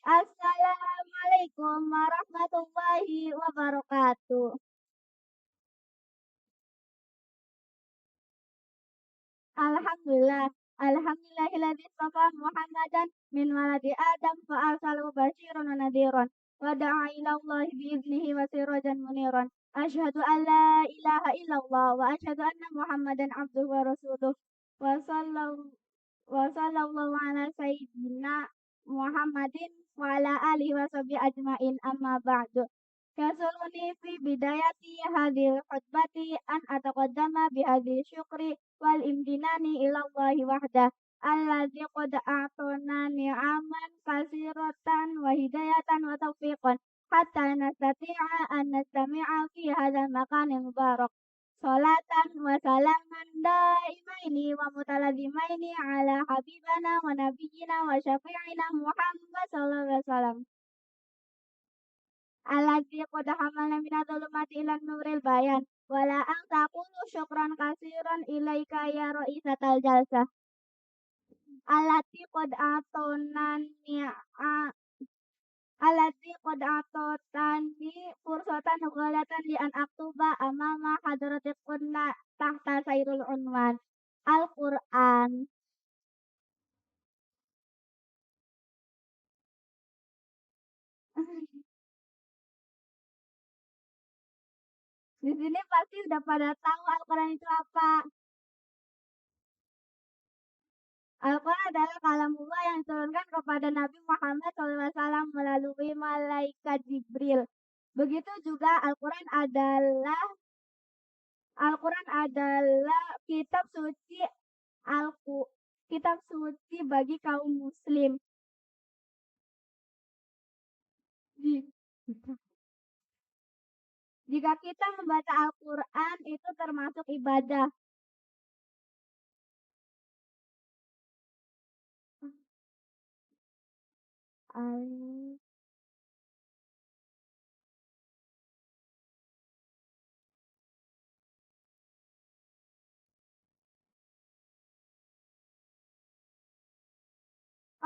Assalamualaikum warahmatullahi wabarakatuh. Alhamdulillah. Alhamdulillahilladzi istafa Muhammadan min waladi Adam fa arsalahu basyiran wa nadhiran wa da'a ila Allah biiznihi wa sirajan muniran. Asyhadu an la ilaha illallah wa asyhadu anna Muhammadan abduhu wa rasuluh wa sallallahu ala sayyidina Muhammadin wa ala alihi wa sahbihi ajmain amma ba'du. Yasuluni fi bidayati hadhil khutbati an ataqaddama bihadhi syukri wal imtinani ila Allahi wahdah alladzi qad a'tana ni'aman kasiratan wa hidayatan wa taufiqan hatta nastati'a an nastami'a fi hadzal makanil mubarak. Salatan wa salaman daimaini wa mutalazimaini ala habibana wa nabiyyina wa syafi'ina Muhammad sallallahu alaihi wasallam. Alladzi qad hamalna min adh-dhulumati ila nuril bayan wala ang taqulu syukran kasiran ilaika ya ra'isatal jalsah allati qad atotani fursatan ghalatan li an aktuba amama hadratikunna tahta sairul unwan Al-Qur'an. Di sini pasti udah pada tahu Al-Quran itu apa. Al-Quran adalah kalamullah yang diturunkan kepada Nabi Muhammad SAW melalui malaikat Jibril. Begitu juga Al-Quran adalah kitab suci bagi kaum muslim. Jika kita membaca Al-Quran itu termasuk ibadah.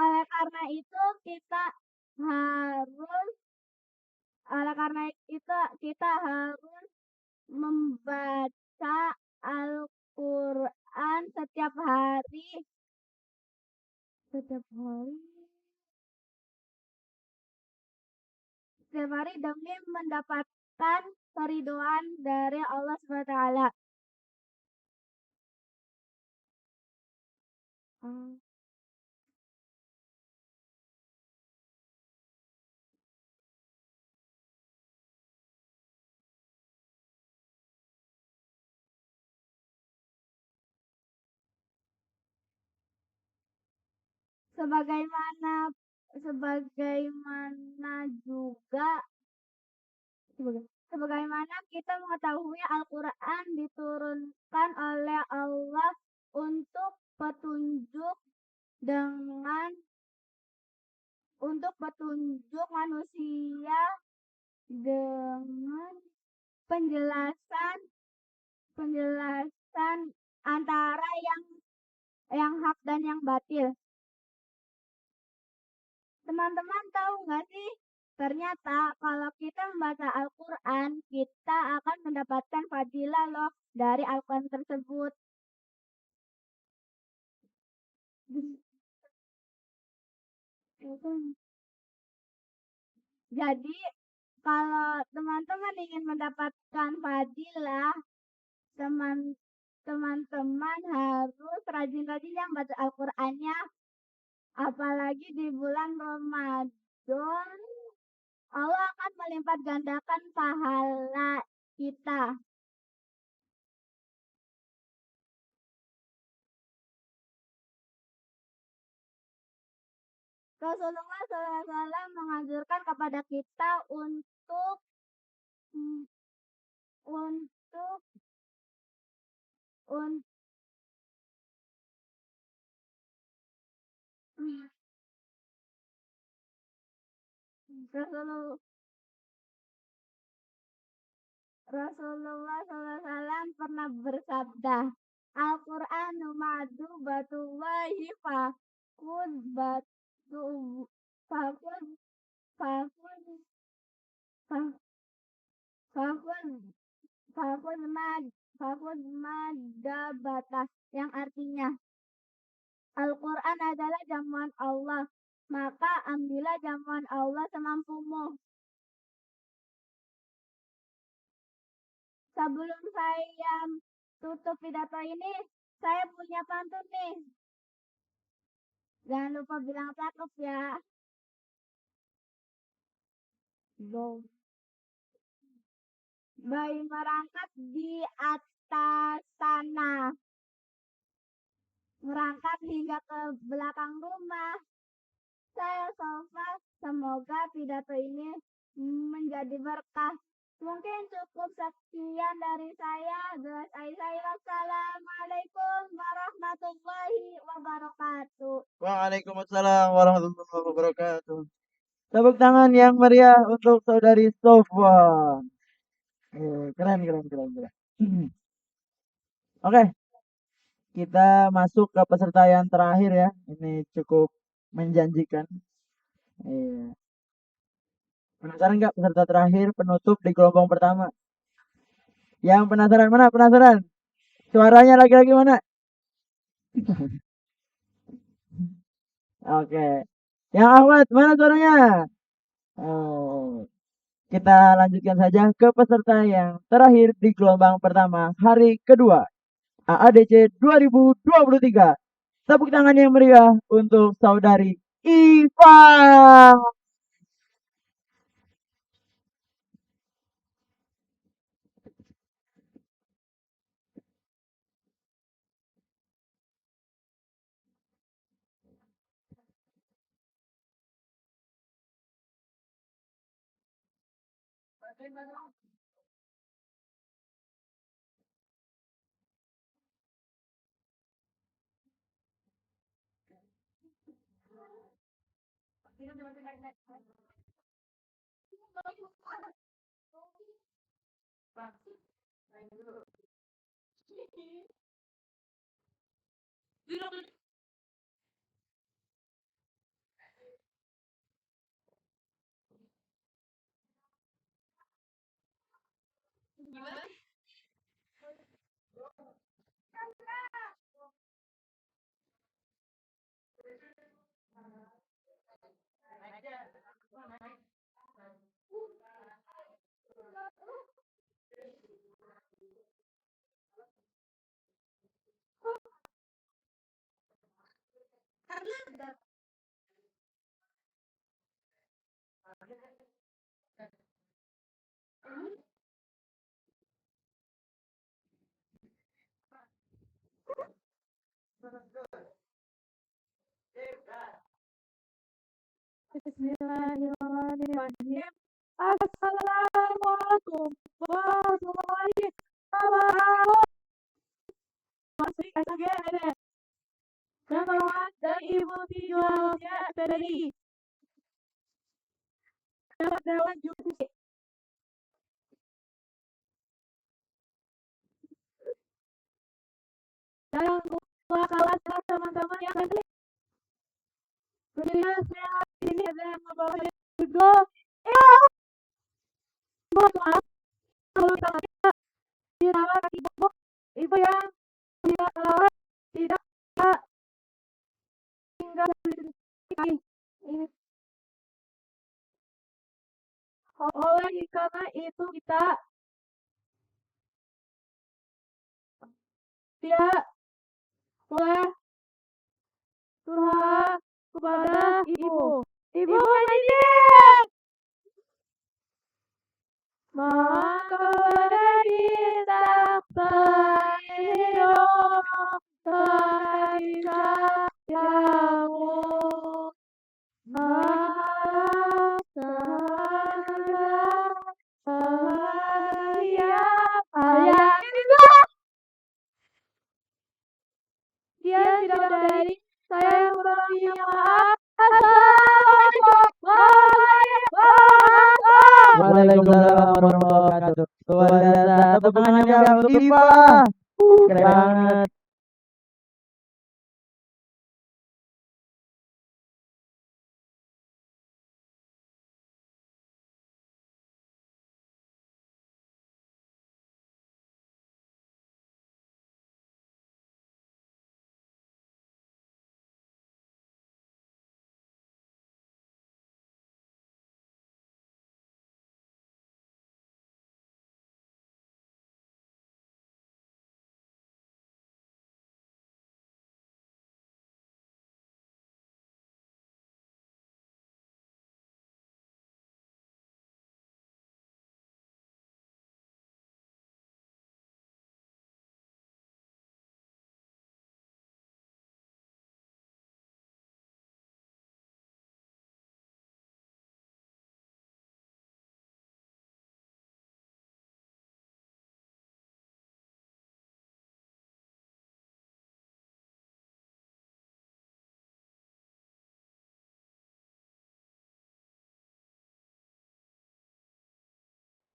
Oleh karena itu kita harus membaca Al-Quran setiap hari demi mendapatkan keridhaan dari Allah SWT. Sebagaimana kita mengetahui Al-Quran diturunkan oleh Allah untuk petunjuk manusia dengan penjelasan antara yang hak dan yang batil. Teman-teman tahu nggak sih? Ternyata kalau kita membaca Al-Quran, kita akan mendapatkan fadilah loh dari Al-Quran tersebut. Jadi, kalau teman-teman ingin mendapatkan fadilah, teman-teman harus rajin-rajin yang baca Al-Qurannya. Apalagi di bulan Ramadan, Allah akan melipat gandakan pahala kita. Rasulullah SAW menganjurkan kepada kita untuk mm, untuk un- mm, Rasulullah Rasulullah SAW pernah bersabda, Al-Qur'anu madu batullahi fakun batu fakun fakun fa- fakun fakun mad fakun madabata, yang artinya Al-Quran adalah jamuan Allah, maka ambillah jamuan Allah semampumu. Sebelum saya tutup pidato ini, saya punya pantun nih. Jangan lupa bilang cakep ya. Bayi merangkak di atas tanah, merangkak hingga ke belakang rumah. Saya Sofa, semoga pidato ini menjadi berkah. Mungkin cukup sekian dari saya. Wassalamualaikum warahmatullahi wabarakatuh. Waalaikumsalam warahmatullahi wabarakatuh. Tepuk tangan yang meriah untuk saudari Sofa. Keren, keren, keren, keren. Oke, kita masuk ke peserta yang terakhir ya. Ini cukup menjanjikan. Iya. Penasaran nggak peserta terakhir penutup di gelombang pertama? Yang penasaran mana? Penasaran? Suaranya lagi-lagi mana? Oke. Yang Ahmad, mana suaranya? Oh, kita lanjutkan saja ke peserta yang terakhir di gelombang pertama hari kedua AADC 2023. Tepuk tangan yang meriah untuk saudari Iva. Bismillahirrahmanirrahim. Assalamualaikum warahmatullahi wabarakatuh. Masih SGD. Bapak dan Ibu Tijualnya tadi dapat dapat juga. Dan kelas teman-teman yang tadi. Kemudian saya ini ada membawa judul mohon maaf kalau kita dirawat ibu yang tidak terawat tidak tinggal di ini. Oleh karena itu kita tidak boleh curhat kepada ibu. Ibu Majid, mohon kepada kita hidup sehat jamu. warahmatullahi wabarakatuh. Luar biasa. Tepuk tangan yang meriah untuk Diva. Keren banget.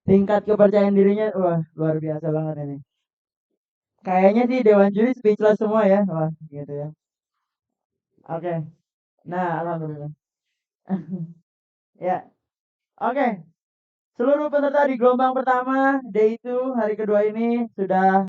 Tingkat kepercayaan dirinya, wah luar biasa banget ini. Kayaknya sih Dewan Juri speechless semua ya, wah gitu ya. Oke, nah alhamdulillah. Ya, oke. Seluruh peserta di gelombang pertama, day 2 hari kedua ini sudah